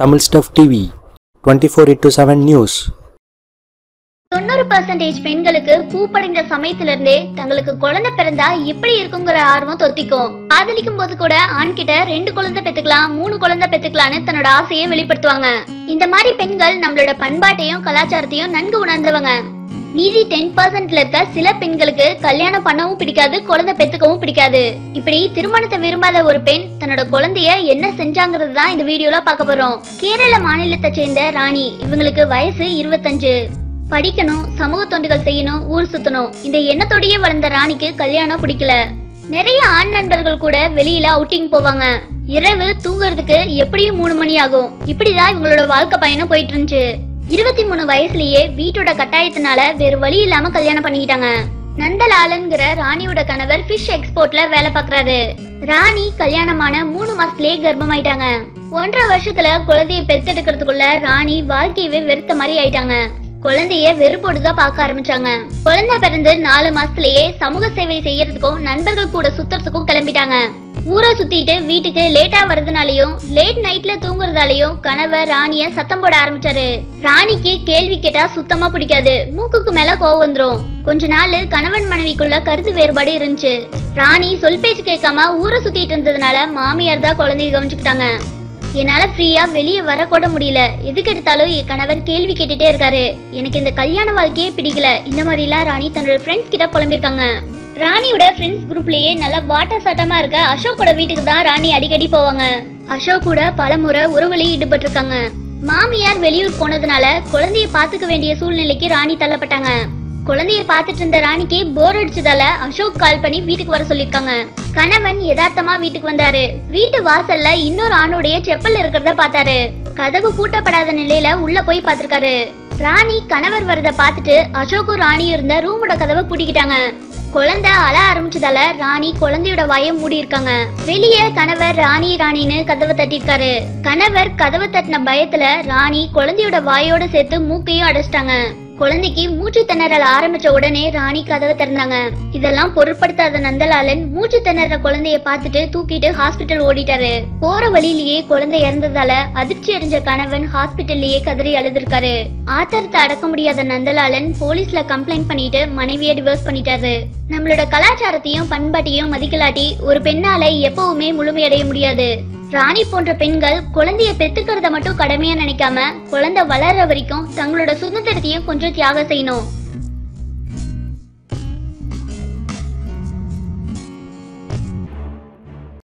Tamilstuff Tv 24/7 news. 90% பெண்களுக்கு பூப்படைந்த சமயத்திலிருந்தே தங்களுக்கு குழந்தை பிறந்தா எப்படி இருக்குங்கிற ஆர்வம் தொத்திக்கும். காதலிக்கும் போது கூட ஆண் கிட்ட 2 குழந்தை பெத்துக்கலாம் 3 குழந்தை பெத்துக்கலாம்னு தன்னோட ஆசையை வெளிப்படுத்துவாங்க. இந்த மாதிரி பெண்கள் நம்மளோட பண்பாட்டையும் கலாச்சாரத்தையும் நன்கு உணர்ந்தவங்க. மீதி 10%ல இருக்க சில பெண்களுக்கு கல்யாணம் பண்ணவும் பிடிக்காது, குழந்தை பெத்துக்கவும் பிடிக்காது. இப்படி திருமணத்தை விரும்பாத ஒரு பெண் தன்னோட குழந்தைய என்ன செஞ்சாங்கிறது தான் இந்த வீடியோல பார்க்க போறோம். கேரள மாநிலத்தை சேர்ந்த ராணி, இவங்களுக்கு வயசு 25. படிக்கணும், சமூக தொண்டுகள் செய்யணும், ஊர் சுத்தணும், இந்த எண்ணத்தோடயே வளர்ந்த ராணிக்கு கல்யாணம் பிடிக்கல. நிறைய ஆண் நண்பர்கள் கூட வெளியில அவுட்டிங் போவாங்க. இரவு தூங்குறதுக்கு எப்படியும் 3 மணி ஆகும். இப்படிதான் இவங்களோட வாழ்க்கை பயணம் போயிட்டு இருந்துச்சு. 23 வயசுலயே வீட்டோட கட்டாயத்தினால வேற வழி இல்லாம கல்யாணம் பண்ணிக்கிட்டாங்க. நந்தலாலன்கிற ராணியோட கணவர் ஃபிஷ் எக்ஸ்போர்ட்ல வேலை பாக்குறாரு. ராணி கல்யாணமான 3 மாசத்துலயே கர்ப்பமாயிட்டாங்க. 1.5 வருஷத்துல குழந்தைய பெத்தெடுக்கிறதுக்குள்ள ராணி வாழ்க்கையவே வெறுத்த மாதிரி ஆயிட்டாங்க. குழந்தைய வெறுப்போடுதான் பார்க்க ஆரம்பிச்சாங்க. குழந்தை பிறந்து 4 மாசத்துலயே சமூக சேவை செய்யறதுக்கும் நண்பர்கள் கூட சுத்துறதுக்கும் கிளம்பிட்டாங்க. ஊரை சுத்திட்டு வீட்டுக்கு லேட்டா வர்றதுனாலயும் லேட் நைட்ல தூங்குறதாலயும் கணவர் ராணிய சத்தம் போட ஆரம்பிச்சாரு. ராணிக்கு கேள்வி கேட்டா சுத்தமா பிடிக்காது, மூக்குக்கு மேல கோவம் வந்துரும். கொஞ்ச நாள் கணவன் மனைவிக்குள்ள கருத்து வேறுபாடு இருந்துச்சு. ராணி சொல் பேச்சு கேட்காம ஊரை சுத்திட்டு இருந்ததுனால மாமியார் தான் குழந்தைய கவனிச்சுக்கிட்டாங்க. என்னால ஃப்ரீயா வெளியே வரக்கூட முடியல, எதுக்கு எடுத்தாலும் என் கணவர் கேள்வி கேட்டுட்டே இருக்காரு, எனக்கு இந்த கல்யாண வாழ்க்கையே பிடிக்கல, இந்த மாதிரி எல்லாம் ராணி தன்னோட ஃப்ரெண்ட்ஸ் கிட்ட புலம்பிருக்காங்க. ராணியோட ஃப்ரெண்ட்ஸ் குரூப்லயே நல்லா வாட்ட சாட்டமா இருக்க அசோக்கோட வீட்டுக்கு தான் ராணி அடிக்கடி போவாங்க. அசோக் கூட பலமுறை உறவுல ஈடுபட்டு இருக்காங்க. மாமியார் வெளியூர் போனதுனால குழந்தைய பாத்துக்க வேண்டிய சூழ்நிலைக்கு ராணி தள்ளப்பட்டாங்க. குழந்தைய பாத்துட்டு இருந்த ராணிக்கு போர் அடிச்சதால அசோக் கால் பண்ணி வீட்டுக்கு வர சொல்லிருக்காங்க. கணவன் யதார்த்தமா வீட்டுக்கு வந்தாரு. வீட்டு வாசல்ல இன்னொரு ஆணுடைய செப்பல் இருக்கிறத பார்த்தாரு. கதவு பூட்டப்படாத நிலையில உள்ள போய் பாத்திருக்காரு. ராணி கணவர் வரத பாத்துட்டு அசோக்கும் ராணியும் இருந்த ரூமோட கதவை பூட்டிக்கிட்டாங்க. குழந்தை அழ ஆரம்பிச்சதால ராணி குழந்தையோட வாயை மூடி இருக்காங்க. வெளியே கணவர் ராணின்னு கதவை தட்டிருக்காரு. கணவர் கதவை தட்டின பயத்துல ராணி குழந்தையோட வாயோட சேர்த்து மூக்கையும் அடைச்சிட்டாங்க. குழந்தைக்கு மூச்சு திணறல் ஆரம்பிச்ச உடனே ராணி கதவை திறந்தாங்க. இதெல்லாம் பொருட்படுத்தாத நந்தலாலன் மூச்சு திணற குழந்தைய பார்த்துட்டு தூக்கிட்டு ஹாஸ்பிட்டல் ஓடிட்டாரு. போற வழியிலேயே குழந்தை இறந்ததால அதிர்ச்சி அடைஞ்ச கணவன் ஹாஸ்பிட்டல்லயே கதறி அழுதுருக்காரு. ஆத்திரத்தை அடக்க முடியாத நந்தலாலன் போலீஸ்ல கம்ப்ளைண்ட் பண்ணிட்டு மனைவியை டிவோர்ஸ் பண்ணிட்டாரு. நம்மளோட கலாச்சாரத்தையும் பண்பாட்டையும் மதிக்கலாட்டி ஒரு பெண்ணால எப்பவுமே முழுமையடைய முடியாது. ராணி போன்ற பெண்கள் குழந்தைய பெத்துக்கிறத மட்டும் கடமையா நினைக்காம குழந்தை வளர்ற வரைக்கும் தங்களோட சுதந்திரத்தையும் கொஞ்சம் தியாகம் செய்யணும்.